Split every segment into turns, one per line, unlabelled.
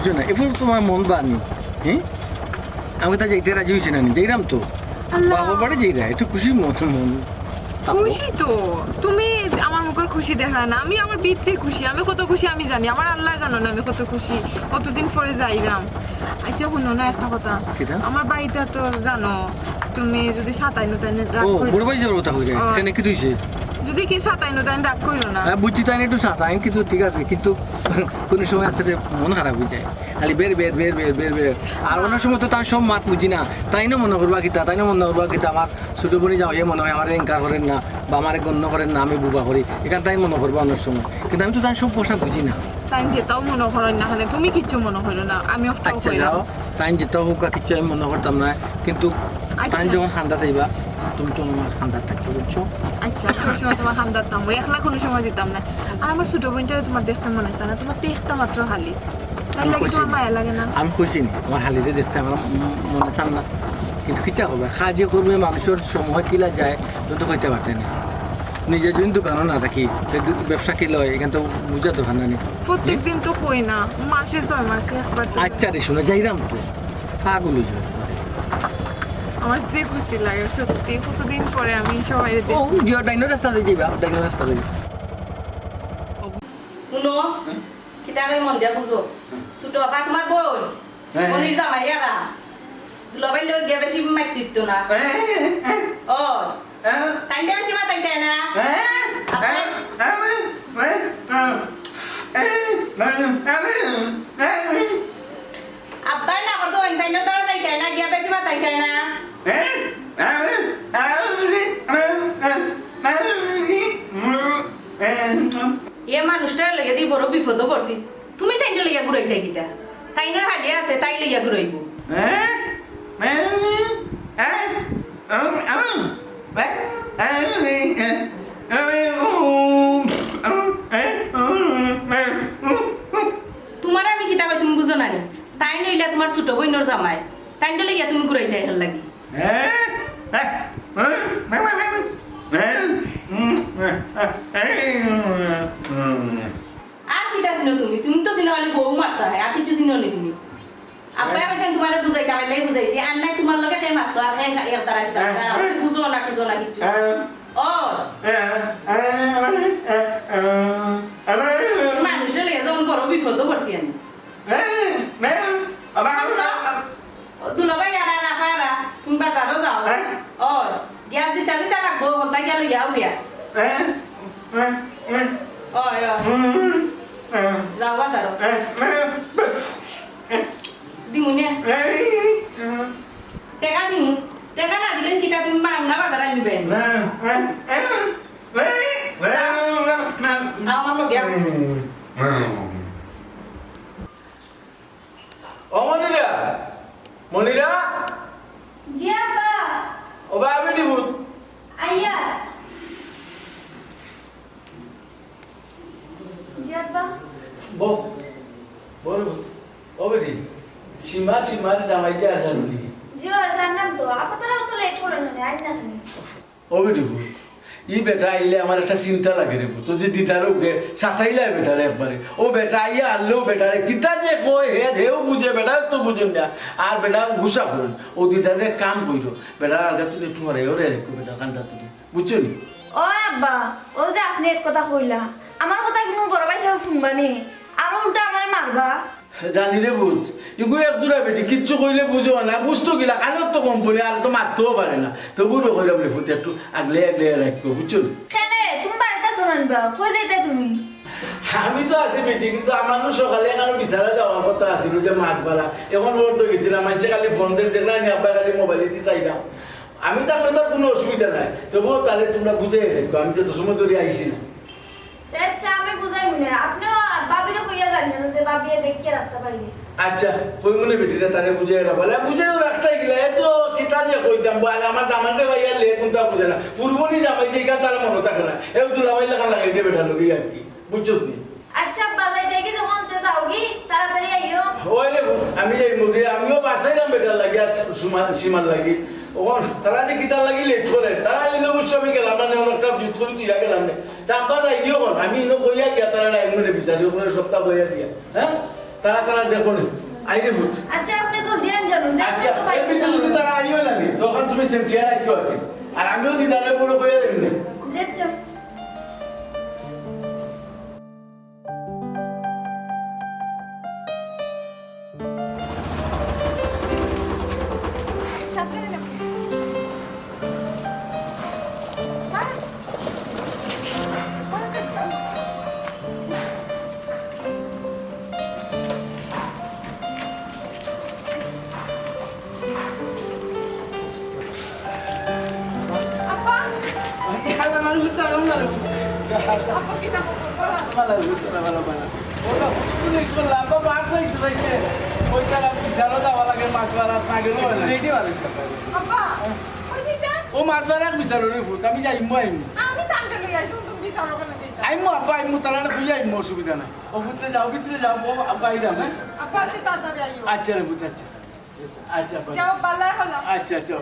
বুঝছো না এরপর তোমার মন বানি হ্যাঁ আমাকে তা যাইতে রাজি হয়েছে না যাইরাম তো
আল্লাহ।
বাবা বাড়ি যাইরা একটু খুশি মন
খুশি তো তুমি আমার মুখের খুশি দেখা না আমি আমার ভিতরে খুশি আমি কত খুশি আমি জানি আমার আল্লাহ জানো না আমি কত খুশি কতদিন পরে যাইলাম আচ্ছা শুনো না একটা কথা
কিটা?
আমার বাড়িটা তো জানো তুমি যদি সাতাই নতাই রাগ
ও
কইরো-
বড় ভাই যাবার কথা কইরা
ও।
কেন কি তুইছে
যদি কি সাতাই নতাই রাগ করলো না
হ্যাঁ বুঝছি তাই একটু সাঁতার কিন্তু ঠিক আছে কিন্তু কোনো সময় আছে যে মন খারাপ হয়ে যায় খালি বের বের বের বের বের বের আর অনেক সময় তো তার সব মাত বুঝি না তাই না মনে করবা কিতা তাই না মনে করবা কিতা আমার ছোটো বোনই যাও এ মনে হয় আমার এনকার করেন না বা আমার গণ্য করেন না আমি বুবা করি এখানে তাই মনে করবো অনেক সময় কিন্তু আমি তো তার সব পোশাক বুঝি না
টাইম যেটাও মনে করেন না হলে তুমি কিচ্ছু মনে করো না আমি একটাও
আচ্ছা
কইলাম
যাও তাই যেতে হোক কিছু আমি মনে করতাম না কিন্তু
আচ্ছা।
তাই যখন খান্দা যাইবা তুমি তো আমার খান্দার থাকতে বুঝছো
আচ্ছা কোনো সময় তোমার খান দিতাম একলা কোনো সময় দিতাম না আর আমার ছোট বোনটা তোমার দেখতে মনে হচ্ছে না তোমার দেখতে মাত্র হালি তাই
আমি
লাগে
কইছি
তোমার মায়া লাগে না
আমি কইছি নি, আমার হালিতে দেখতে আমার মনে চান না কিন্তু কিচ্ছা করবে কাজে করবে মানুষের সময় কিলা যায় তো কইতে পারতেন না নিজের যদি দোকানও না থাকি ব্যবসা কি লয় এখানে তো বুঝা দোকান না নি
প্রত্যেক দিন তো কই না মাসে 6 মাসে একবার তো।
আচ্ছা রে শুনে যাইরাম তো পাগল হয়ে যাবে
আমার যে খুশি লাগে সত্যি কতদিন পরে আমি সবাই
ও জিও ডাইনো রাস্তা দিয়ে যাইবা ডাইনো রাস্তা দিয়ে
শুনো কিতাবে মন দিয়া বুঝো ছোট বাবা তোমার বোন মনির জামাইয়ারা দুলাবাই লোক গিয়ে বেশি মাইক দিত না ও তাইটা বেশি মাতাই তাই না আব্বা না করছো তাই না তোরা তাই তাই না গিয়ে বেশি মাতাই তাই না এ মানুষটার লেগে দি বড় বিপদ পড়ছি তুমি তাইটা লেগে ঘুরাইতে গিতা তাইনার হালিয়া আছে তাই লেগে ঘুরাইব তোমার আমি কিতা কই তুমি বুঝো না নি তাই নইলা তোমার ছোট বোনের জামাই তাইটা লেগে তুমি ঘুরাইতে হেল লাগি আর কিতা চিনো তুমি তুমি তো চিনো খালি বউ মারতা হয় আর কিছু চিনো নি তুমি আব্বাই কইছেন তোমার বুঝাই কামাই লাগি বুঝাইছি আর নাই তোমার লগে খাই মারতো আর খাই এর তারা কিতা বুঝো না কিছু ও মানুষের লেগে যেমন বড় বিপদ পড়ছি আমি দুলাভাই আরা রাখা আরা তুমি বাজারও যাও ও গ্যাস দিতা দিতা লাগবো হলতা গেল ইয়াও গিয়া ওই যাও বাজারও দিমুনে টেকা দিমু টেকা না দিলে কিতা তুমি মাংনা বাজার আনবেন আমার লগে
ও মনিরা মনিরা
জি আব্বা
ও বা আমি দিব
আইয়া জি আব্বা
বল বল ও বেটি সীমার জামাইতে আসারুলি
জি জানলাম তো আপনারাও তো লেট করেন না আজ না খানি
ও বেটি ভূত ই বেটা আইলে আমার একটা চিন্তা লাগে রে তো যে দিদারও সাথাইলে বেটারে একবারে ও বেটা আইয়া আনলেও বেটারে কিতা যে কই হেও বুঝে বেটা তো বুঝেন না আর বেটা গুসা করেন ও দিদারে কাম কইল বেটা আলগা তুই একটু হরে ওরে রেখো বেটা কান্দা তুই বুঝছো নি
ও আব্বা ও যে আপনি এক কথা কইলা আমার কথা কোনো বড় ভাই সাহেব শুনবা নি আর উল্টা আমারে মারবা
জানি রে বুঝ ইগু এক দূরা বেটি কিচ্ছু কইলে বুঝো না বুঝতো গিলা কানত তো কোম্পানি আর তো মারতেও পারে না তো বুড়ো কইরা বলে ফুটে একটু আগলে রাখো বুঝছো নি
কেনে তুমি বাড়িতে শোনানবা কই যাইতে তুমি
আমি তো আছি বেটি কিন্তু আমারও সকালে এখানে বিচারে যাওয়ার কথা আছিল যে মাছ পালা এখন বলতে তো গেছিলাম মানুষে খালি ফোনদের দেখলাম আমি আব্বা খালি মোবাইলে দিয়ে চাইলাম আমি তো আপনার তো কোনো অসুবিধা নাই তবুও তাহলে তোমরা বুঝে রেখো আমি তো সময় ধরে আইসি না
আচ্ছা আমি বুঝাই মনে আপনিও বাবিরও কইয়া জানেন যে বাবিয়ে দেখিয়ে রাখতে পারিনি
আচ্ছা কই মনে বেটিটা তারে বুঝে এরা বলে বুঝেও রাখতে গেলে এত কিতা যে কইতাম বলে আমার দামানরে ভাইয়া লে কোনটা বুঝে না ফুরবনি জামাই দিকা তার মনে থাকে না এও দুলাভাই লেখা লাগাই দিয়ে বেটা লগি আর কি বুঝছো নি
আচ্ছা বাজাই দেখি যখন যাওগি তাড়াতাড়ি আইও
ওই রে আমি যাই মুদি আমিও পারছাইলাম বেটার লাগি আর সীমার লাগি ওখন তারা যে কিতার লাগি লেট করে তারা এলে অবশ্য আমি গেলাম মানে অনেকটা যুদ্ধ করে তুই গেলাম না তা আব্বা যাই গিয়ে আমি ইনো কইয়া গিয়া তারা এমনি বিচারি ওখানে সপ্তাহ বইয়া দিয়া হ্যাঁ তারা তারা দেখো নি আইরে ভূত
আচ্ছা আপনি জলদি আন জানো
আচ্ছা এমনি তো যদি তারা আইও না নি তখন তুমি সেফটি আর রাখো আর কি আর আমিও দিদারে বড় কইরা দেব না
যেচ্ছা
আপা
খালা মানুষ চালাম না
আপা কি দেখো
ভালো ভালো ভালো ওটা তুমি করলাম বাবা আর কই দিতে ওই তারা বিছানো যাওয়া লাগে মাছ মারা থাকে রেডি বালিশ
আপা ওই দিটা
ও মাছ মারা বিচারো রে ভূত আমি যাইমু
আমি তাঙ্গে লই আইছো তুমি যাও কেন দিতা
আইমু আব্বা আইমু তারা খুঁজে আইমু অসুবিধা নাই ও ভূতে যাও ভিতরে যাও আব্বা আইরাম
আপা সে তাড়াতাড়ি আইও
আচ্ছা রে ভূত আচ্ছা আচ্ছা আব্বা
যাও বালার হলো
আচ্ছা আচ্ছা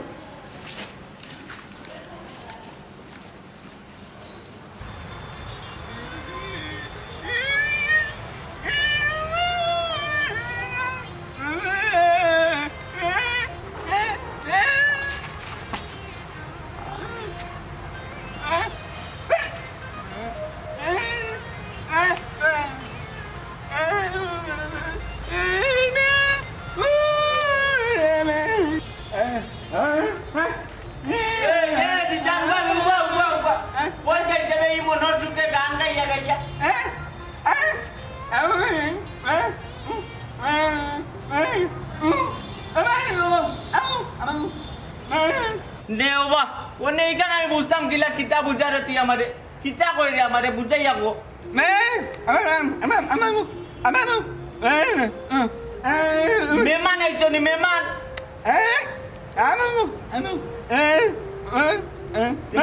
নেওবা ও নেই কেন আমি বুঝতাম গিলা কিতা বুঝারে তুই আমারে কিতা কই রে আমারে বুঝাই যাবো মেহমান আইতো নি মেহমান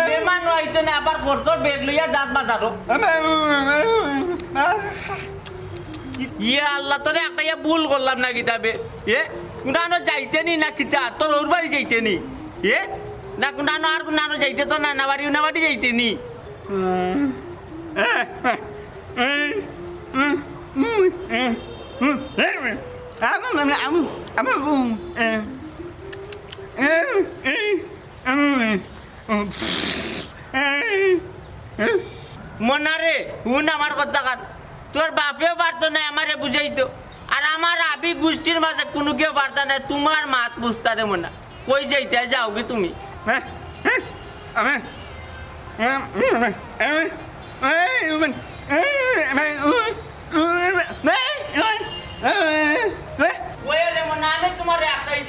মেহমান আইতো না আবার খরচর বেগ লইয়া যাস বাজারো ইয়ে আল্লাহ তোরে একটা ইয়া ভুল করলাম না কিতাবে এ কুনানো যাইতে নি না কিতা তোর ওর বাড়ি যাইতে নি এ না কুনানো আর কুনানো যাইতে তো না বাড়ি উনা বাড়ি যাইতে নি মনারে হুন আমার কথা কান তোর বাপেও পারতো না আমারে বুঝাইতো আর আমার আবি গোষ্ঠীর মাঝে কোনো কেউ পারতো না তোমার মাত বুঝতে রে মনা কই যাইতে যাও কি তুমি আমি তোমার একটাই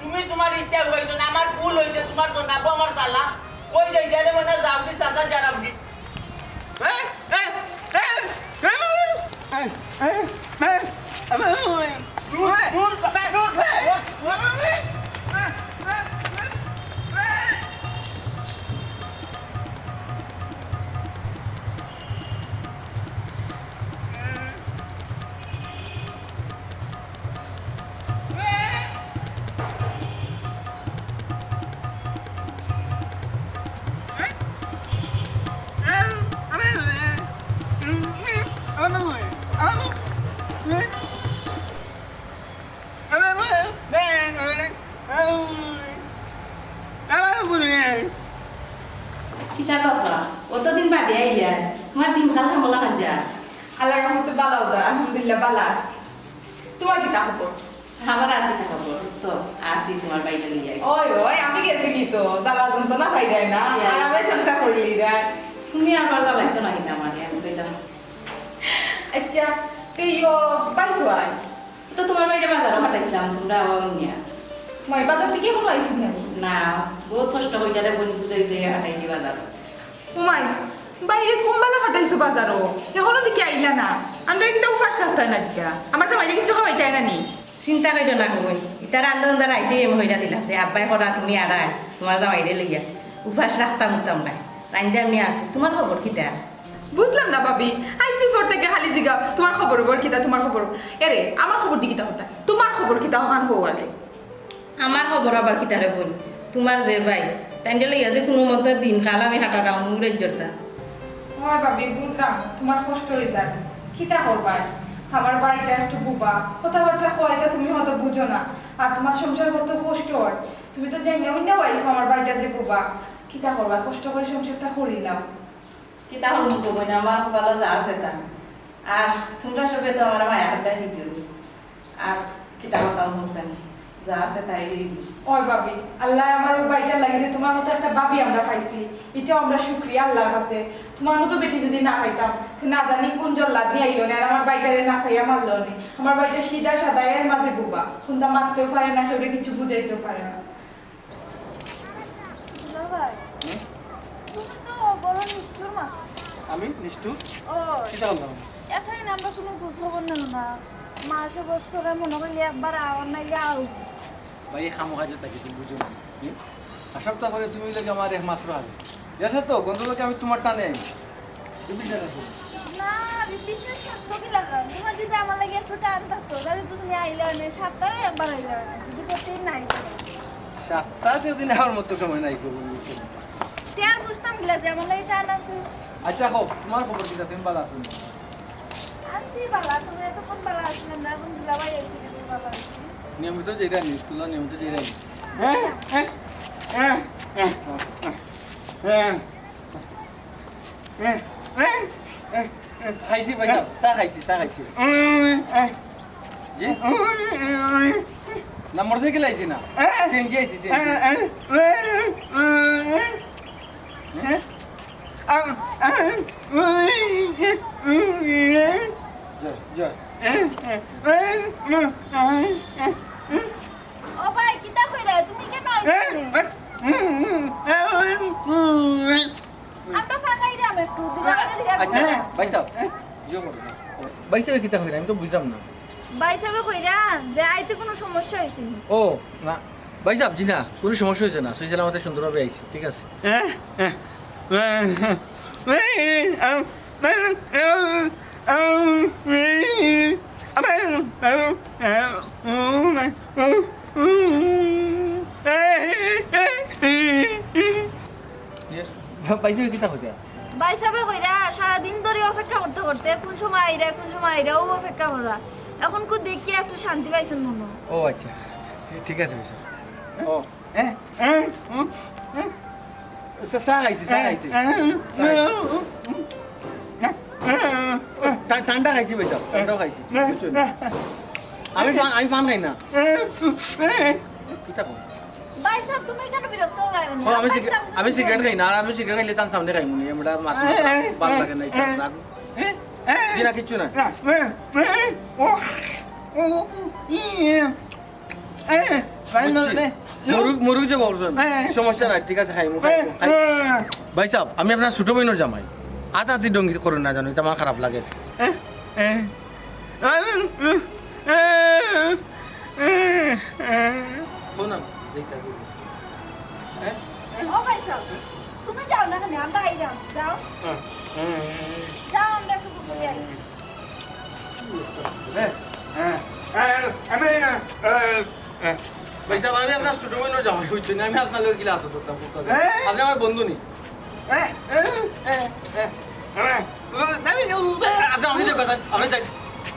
তুমি তোমার ইচ্ছা হয়েছো না আমার ভুল হয়েছে তোমার বানাবো আমার সালা কই যাইতে রে মনা যাও কি চাচা জানাব কি
কিতা কথা অতদিন বাদে আইলা তোমার দিন কাল হামলা খাজা
আল্লাহর রহমতে ভালো আছে আলহামদুলিল্লাহ ভালো আছি তোমার কি খবর
আমার আর কিতা খবর তো আসি তোমার বাইরে নিয়ে যাই
ওই ওই আমি গেছি কি তো দাদা যন্ত্রণা পাই যায় না আর আমি সংসার করি যায়
তুমি আবার জ্বালাইছো না কিনা মানে আমি কইতাম
আচ্ছা তুই বাড়ি আয়
তো তোমার বাইরে বাজারও পাঠাইছিলাম তোমরা আবার নিয়া
মই বাজার থেকে কোনো আইসি না
না বহুত কষ্ট হয়ে যাবে বোন বুঝাই যে হাঁটাইছি বাজার
মাই বাইরে কুম্বালা ফাটাইছো বাজারও এখনো দিকে আইলা না আমরা কিন্তু উপাস রাখতে না দিকা আমার তো বাইরে কিছু খাওয়াইতে না নি
চিন্তা করিও না কই ইতার আন্দোলন আইতে এমন হইয়া দিলাছে আব্বাই করা তুমি আড়াই তোমার জামাইরে লইয়া উপাস রাখতাম উঠতাম নাই রাইন্দে আমি আসছি তোমার খবর কিতা
বুঝলাম না ভাবি আইসি ফোর থেকে খালি জিগা তোমার খবর ওর কিতা তোমার খবর এরে আমার খবর দি কিতা হতা তোমার খবর কিতা হন হওয়ালে
আমার খবর আবার কিতারে বোন তোমার যে ভাই তাইন্ডে লইয়া যে কোনো মতো দিন কাল আমি হাঁটাটা মুড়ে জোরতা
হয় ভাবি বুঝলাম তোমার কষ্ট হয়ে যায় কিতা করবা আমার বাড়িটা একটু বুবা কথাবার্তা কয়টা তুমি হয়তো বুঝো না আর তোমার সংসার করতে কষ্ট হয় তুমি তো জানি অন্য আইছো আমার বাড়িটা যে বুবা কিতা করবা কষ্ট করে সংসারটা করিলাম
কিতা হল কই না আমার কপালে যা আছে তা আর তোমরা সবে তো আমার মায়া হাতটা ঠিক করবে আর কিতা কথা হোসেন যা আছে তাই হইবে
ওই ভাবি আল্লাহ আমার ওই বাড়িটা লাগিয়েছে তোমার মতো একটা ভাবি আমরা পাইছি এটাও আমরা শুকরিয়া আল্লাহর কাছে তোমার মতো বেটি যদি না পাইতাম না জানি কোন জল্লাদ নিয়ে আইলো না আর আমার বাড়িটারে নাচাইয়া মারলো না আমার বাড়িটা সিধা সাদা এর মাঝে বুবা কোনটা মারতেও পারে না কেউ কিছু বুঝাইতেও পারে না
ভাই তুমি তো বড় নিষ্ঠুর মা
আমি নিষ্ঠুর
ও
কিতা করলাম
এখানে আমরা কোনো বুঝাবো না মাসে বছরে মনে করলে একবার আওয়ার নাইলে আও
ভাই খামো কাজ থাকি তুমি বুঝো না আর সপ্তাহ পরে তুমি লাগে আমার একমাত্র হবে দেখো তো গন্ধটাকে আমি তোমার টানে আনি তুমি জানো তো
না বিশ্বাস করতো কি লাগা তোমার যদি আমার লাগে একটু টান থাকতো তাহলে তো তুমি আইলে না সপ্তাহে একবার আইলে না যদি প্রতিদিন নাই
সপ্তাহে দিন আমার মতো সময় নাই করবো
তেয়ার বুঝতাম গিলা যে আমার লাগে টান আছে
আচ্ছা হোক তোমার খবর কিটা তুমি ভালো আছো না?
আসি বালা তুমি এতক্ষণ বালা আসলে না এখন দিলাবাই আইছি তুমি বাবা
নিয়মিত যেটা নিউজ তুলা নিয়মিত যেটা খাইছি পয়সা চা খাইছি জি না মোটরসাইকেল আইছি না সিএনজি আইছি জয়
ও ভাই কিতা কইরা তুমি কেন আইছো আমরা ফাঁকাই রাম একটু
আচ্ছা ভাইসাব জিও করো ভাইসাব কিতা হইরা আমি তো বুঝলাম না
ভাই সাহেব কইরা যে আইতে কোনো সমস্যা হইছে নি
ও না ভাইসাব জি না কোনো সমস্যা হয়েছে না সই সালামতে সুন্দরভাবে আইছি ঠিক আছে পাইছি কিতা হইতা
ভাই সাহেব কইরা সারা দিন ধরে অপেক্ষা করতে করতে কোন সময় আইরা ও অপেক্ষা করা এখন কো দেখি একটু শান্তি পাইছেন মনে হয়।
ও আচ্ছা ঠিক আছে ভাইসাব ও চা খাইছি ঠান্ডা খাইছি ভাইসাব ঠান্ডাও খাইছি আমি পান খাই না কিতা কর
ভাই সাহেব তুমি কেন বিরক্ত লাগেন
ও আমি সিগারেট খাই না আর আমি সিগারেট খাইলে তার সামনে খাইমু নি আমরা মাথা ভালো লাগে না এটা জি না কিচ্ছু না মুরুগ যে বলছেন সমস্যা নাই ঠিক আছে খাইমু ভাই সাহেব আমি আপনার ছোট বোনের জামাই আধা আধি ডঙ্গি করুন না জানো এটা আমার খারাপ লাগে শোনাম
ও ভাই সাহেব তুমি যাও না কেন আমরা আইরা যাও যাও আমরা একটু ঘুরে আই
ভাই সাহেব আমি আপনার ছোট বোনের জামাই হইছি না আমি আপনার লোক গিলা আতো করতাম আপনি আমার বন্ধু নি আচ্ছা আমি যে কথা আপনি যাই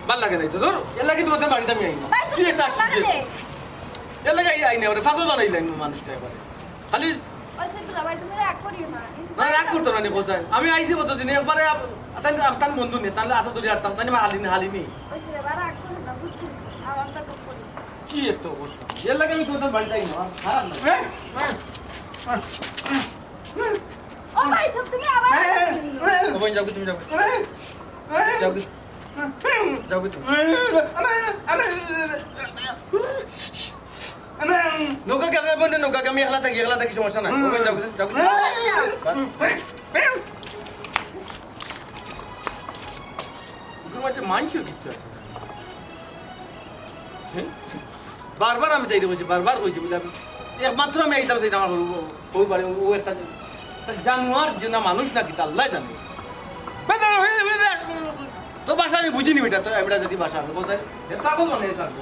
ভাল লাগে নাই তো ধর এর লাগে তোমাদের বাড়িতে আমি আই না
ভাই
কি একটা
সাহেব
এর লাগে আই না ওরে ফাগল বানাইলেন মানুষটা এবার খালি
ওই সাহেব ভাই তুমি রাগ করিও না
না রাগ করতো না নি বোঝায় আমি আইছি কতদিন একবারে তার বন্ধু নেই তাহলে আতো ধরে আসতাম তাই আমার হালিনি
ওই সাহেব রাগ করো না বুঝছো আমারটা তো করি
কি একটা অবস্থা এর লাগে আমি তোমাদের বাড়িতে আই না খারাপ না
ও ভাই সাহেব তুমি আবার
ওই যাও তুমি যাও যাও যাও তুমি নৌকা কেমন বন্ধে নৌকা আমি একলা থাকি সমস্যা নাই ওই যাও যাও তোমার যে মাইন্ডসেট কিছু আছে বারবার আমি যাইতে বলছি বারবার কইছি বুঝলাম একমাত্র আমি আইতাম চাইতাম আমার ওই বাড়ি ও একটা জানোয়ার যে না মানুষ নাকি তা আল্লাহ জানে তো ভাষা আমি বুঝিনি এটা তো আমরা যদি ভাষা আমি বোঝাই পাগল বানিয়ে থাকবো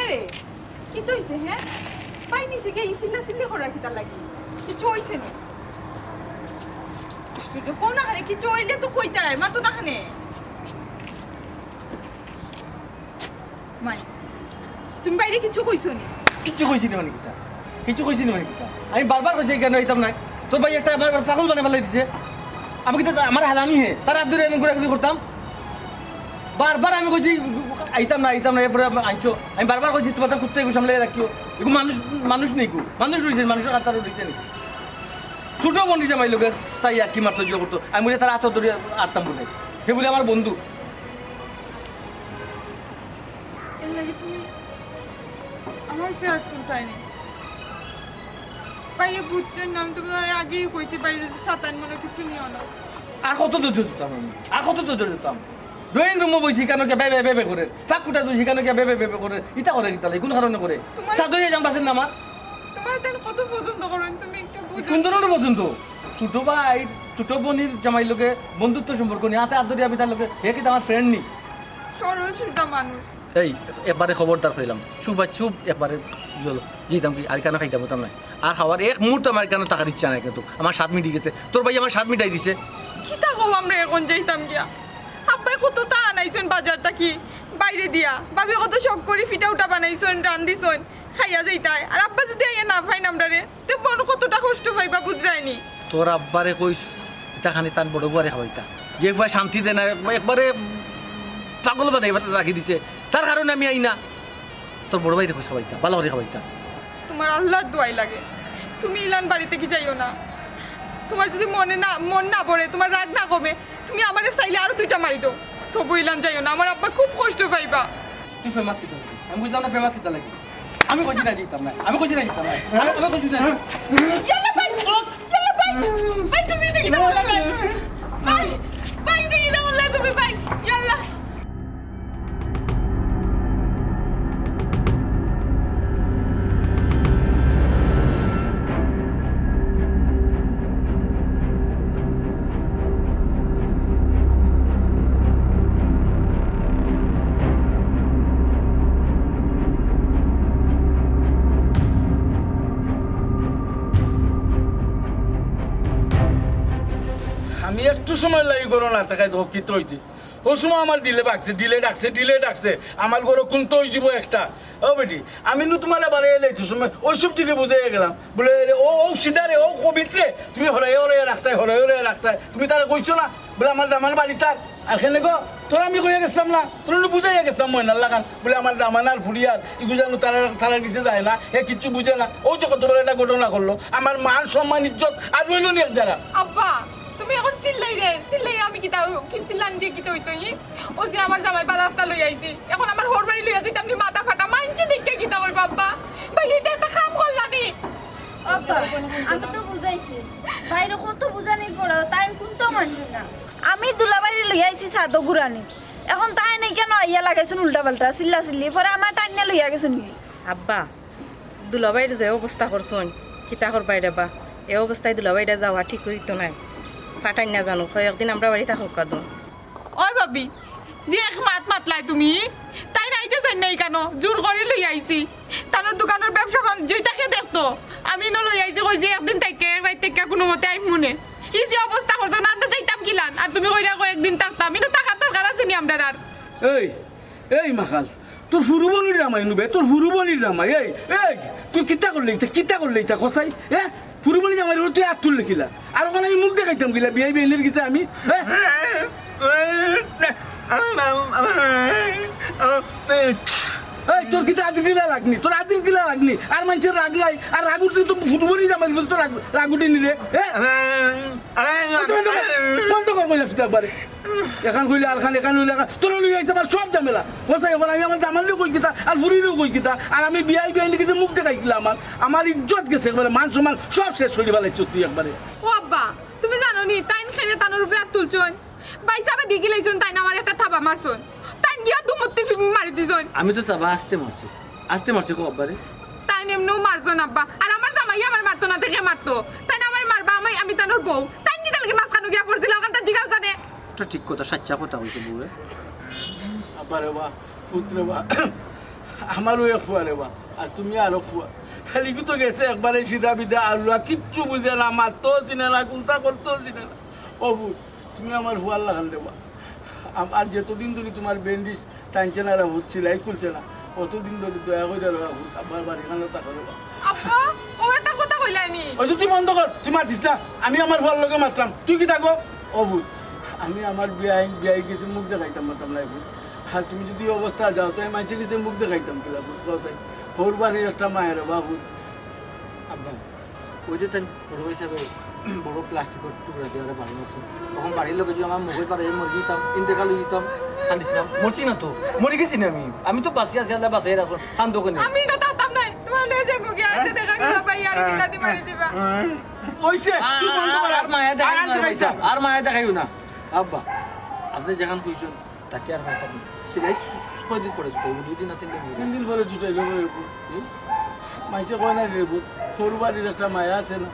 রে কি তো হইছে হ্যাঁ পাই নিছে কে ইসিল্লা সিল্লি করা কিতা লাগি কিছু হইছে নি স্টুডিও কোন না খানে কিছু হইলে তো কইতা মা তো না খানে মাই তুমি বাইরে কিছু কইছো নি
কিছু কইছি না মানে কিতা কিছু কইছি না মানে কিতা আমি বারবার কইছি কেন হইতাম না তোর ভাই একটা আমার পাগল বানাই ফেলাই দিছে আমি কিন্তু আমার হালানি হে তার হাত ধরে আমি ঘোরাঘুরি করতাম বারবার আমি কইছি আইতাম না এরপরে আইছো আমি বারবার কইছি তোমার কুত্তে এগুলো সামলে রাখিও এগুলো মানুষ নেই মানুষ রয়েছে মানুষের হাত তারও রয়েছে ছোট বন্ধু জামাই লোকের তাই আর কি মাত্র করতো আমি বলে তার হাত ধরে আটতাম বলে সে বলে আমার বন্ধু
এর লাগি তুমি আমার ফেরত তুলতাইনি পাইয়ে বুঝছেন না আমি তো তোমার আগেই কইছি পাই যদি সাতান মনে কিছু নিও না
আর কত দূর যেতাম আমি আর কত দূর যেতাম ড্রয়িং রুমে বসি কেন কে বেবে বেবে করে চাকুটা দুই কেন কে বেবে বেবে করে ইটা করে কিতা কোন কারণে করে সাদয়ে যাম বাসেন না আমার
তোমার তেন কত পছন্দ করেন তুমি একটু বুঝো
কোন ধরনের পছন্দ ছোট ভাই ছোট বোনের জামাই লোকে বন্ধুত্ব সম্পর্ক নিয়ে হাতে হাত ধরে আমি তার লোকে হে কিন্তু আমার ফ্রেন্ড নি
সরল সিধা মানুষ
এই একবারে খবরদার কইলাম শুভ একবারে জলো যেতাম কি আর কেন খাইতাম হতাম না আর খাওয়ার এক মুহূর্ত আমার কেন টাকার ইচ্ছা নাই কিন্তু আমার 7 মিনিট গেছে তোর ভাই আমার 7 মিনিটাই দিছে
কিতা গো আমরা এখন যাইতাম গিয়া আব্বাই কত তা আনাইছেন বাজারটা কি বাইরে দিয়া ভাবি কত শখ করে ফিটা উঠা বানাইছেন রান্দিছেন খাইয়া যাইতাই আর আব্বা যদি আইয়া না পাই নামরা রে তে মন কতটা কষ্ট পাইবা বুঝরাইনি
তোর আব্বারে কইস এটা খানি তার বড় বুয়ারে খাওয়াইতা যে ভয় শান্তি দেয় না একবারে পাগল বানাই রাখি দিছে তার কারণে আমি আই না তোর বড় ভাইরে খোঁজ খাওয়াইতা ভালো করে খাওয়াইতা
তোমার আল্লাহর দোয়াই লাগে তুমি ইলান বাড়িতে কি যাইও না তোমার যদি মন না পড়ে তোমার রাগ না কমে তুমি আমারে চাইলে আরো 2টা মারি দাও তবু ইলান যাইও না আমার আব্বা খুব কষ্ট পাইবা
তুই ফেমাস কিতা লাগি আমি বুঝলাম না ফেমাস কিতা লাগি আমি কইছি না দিতাম না আমি কইছি না দিতাম না আমি কইছি না
ইয়াল্লা বাই বাই তুমি দেখি দাও বাই দেখি দাও তুমি বাই ইয়াল্লা
আমি একটু সময় লাগি করো না তাকাই তো কি হইছে ও সময় আমার ডিলে ডাকছে আমার ঘরে কোন তো হয়ে যাব একটা ও বেটি আমি নু তোমার এবারে এলে একটু সময় ওইসব টিকে বুঝে গেলাম বলে ও সিধারে ও কবিত্রে তুমি হরাই রাখতাই তুমি তারা কইছো না বলে আমার বাড়ি তার আর খেলে গো তোরা আমি কইয়া গেছিলাম না তোরা বুঝাইয়া গেছিলাম ময়নার লাগান বলে আমার দামানার ফুরিয়ার ইগু জানো তারা নিচে যায় না এ কিচ্ছু বুঝে না ও যে কত বড় একটা ঘটনা করলো আমার মান সম্মান ইজ্জত আর রইল নি এক যারা
আব্বা তুমি এখন চিল্লাই আমি কি চিল্লান দিয়ে কি হইতো ও যে আমার জামাই বালাফতা লই আইছি এখন আমার হোর বাড়ি লই আইছি তুমি মাথা ফাটা মাইনছে দেখতে কি তাও বাবা ভাই এটা একটা কাম করলানি
আব্বা আমি তো বুঝাইছি বাইরে কত বুঝানির পড়া তাই কোনটা মানছেন না আমি দুলাবাড়ি লই আইছি সাদো গুরানি এখন তাই নাই কেন ইয়া লাগাইছেন উল্টা পাল্টা চিল্লা চিল্লি পরে আমার টাইনে লইয়া গেছেন কি
আব্বা দুলাবাইর যে অবস্থা করছন কিতা করবাই বা এই অবস্থায় দুলাবাইটা যাওয়া ঠিক হইতো নাই পাঠাই না জানো একদিন আমরা বাড়ি থাকুক কাদুন
ওই ভাবি যে এক মাতলাই তুমি তাই নাইতে চাই নাই কেন জোর করে লই আইছি তানোর দোকানের ব্যবসা যেটাকে দেখতো আমি ন লই আইছি কই যে একদিন তাইকে রাইতে কোনো মতে আই মনে এই যে অবস্থা করছো না আমরা যাইতাম কিলান আর তুমি কইরা কই একদিন থাকতাম আমি তো টাকা দরকার আছে নি আমরা আর
এই মাখাল তোর ফুরুবনির জামাই নুবে তোর ফুরুবনির জামাই এই তুই কিতা করলে ইতা কসাই ফুরুবনি জামাই তুই আর তুললে কিলা আর ওখানে আমি মুখ দেখাইতাম কিলা বিয়াই বিয়ের গেছে আমি এই তোর কিতা আদিল কিলা লাগনি আর মানুষের রাগলাই আর রাগুর তুই তো ফুটবলই জামাই বল তো রাগুটি নিলে বন্ধ কর কইলাম একবারে এখান কইলে আর খান এখান হইলে তোর লই আইছে আমার সব ঝামেলা বসাই এখন আমি আমার জামানলেও কই কিতা আর বুড়িরও কই কিতা আর আমি বিয়াই লিখেছে মুখ দেখাই কিলা আমার ইজ্জত গেছে একবারে মান সম্মান সব শেষ হয়ে ফেলাইছ তুই একবারে
ও আব্বা তুমি জানো নি তাইন খেলে তানোর উপরে হাত তুলছন ভাই সাহেব দিগি লাইছন তাইন আমার একটা থাবা মারছন তাইন গিয়া দুমুত্তি মারি দিছন
আমি তো তাবা আসতে মারছি কো আব্বারে
তাইন এমনিও মারছন আব্বা আর আমার জামাই আমার মারতো না থেকে মারতো তাইন আমার মারবা আমি তানোর বউ তাইন কি তালকে মাছ খানো গিয়া পড়ছিল ওখান তা জিগাও জানে
ঠিক কথা সাচ্চা কথা হইছে বুয়ে
আব্বারে বা পুত্রে বা আমারও এক ফুয়া রে বা আর তুমি আরো ফুয়া খালি তো গেছে একবারে সিধা বিধা আল্লাহ কিচ্ছু বুঝে না মারতেও চিনে না কোনটা করতেও চিনে না অবু তুমি আমার ফুয়ার লাগান দেবা আর যতদিন ধরে তোমার ব্যান্ডিজ টানছে না হচ্ছিল এই খুলছে না অতদিন ধরে দয়া করে আমার বাড়িখানে তাকে দেবা
আব্বা ও একটা কথা কইলাইনি
ওই তুই বন্ধ কর তুই মাতিস না আমি আমার ফুয়ার লোকে মাতলাম তুই কি থাকো অবু আমি আমার বিয়াই গেছে মুখ দেখাইতাম মাতাম না এখন আর তুমি যদি এই অবস্থা যাও তো আমি মাইছে গেছে মুখ দেখাইতাম কিলা বুঝতে ওর বাড়ির একটা মায়ের বাবু
আব্বা ওই যে তাই বড় হিসাবে বড় প্লাস্টিকের টুকরা দিয়ে বাড়ি আছে তখন বাড়ির লোকে যদি আমার মুখের পাড়ে মরে দিতাম ইন্তেকাল হয়ে দিতাম কান্দিছিলাম মরছি না তো মরে গেছি না আমি তো বাঁচিয়ে আছি আল্লাহ বাঁচিয়ে রাখো কান দোকানে
আমি এটা তাতাম নাই তোমার নিজে মুখে আছে দেখা গেল ভাই আর কিটা দি মারি দিবা
ওইছে তুই বন্ধ কর
আর মায়া দেখাই
আর দেখাইতাম
আর মায়া দেখাইও না আব্বা আপনি যেখান কইছেন তাকে আর মায়া সিলাই কয়দিন পরে জুটাইব 2 দিন না 3 দিন
3 দিন পরে জুটাই যাবো মাইছে কয় না রে সরু বাড়ির একটা মায়া আছে না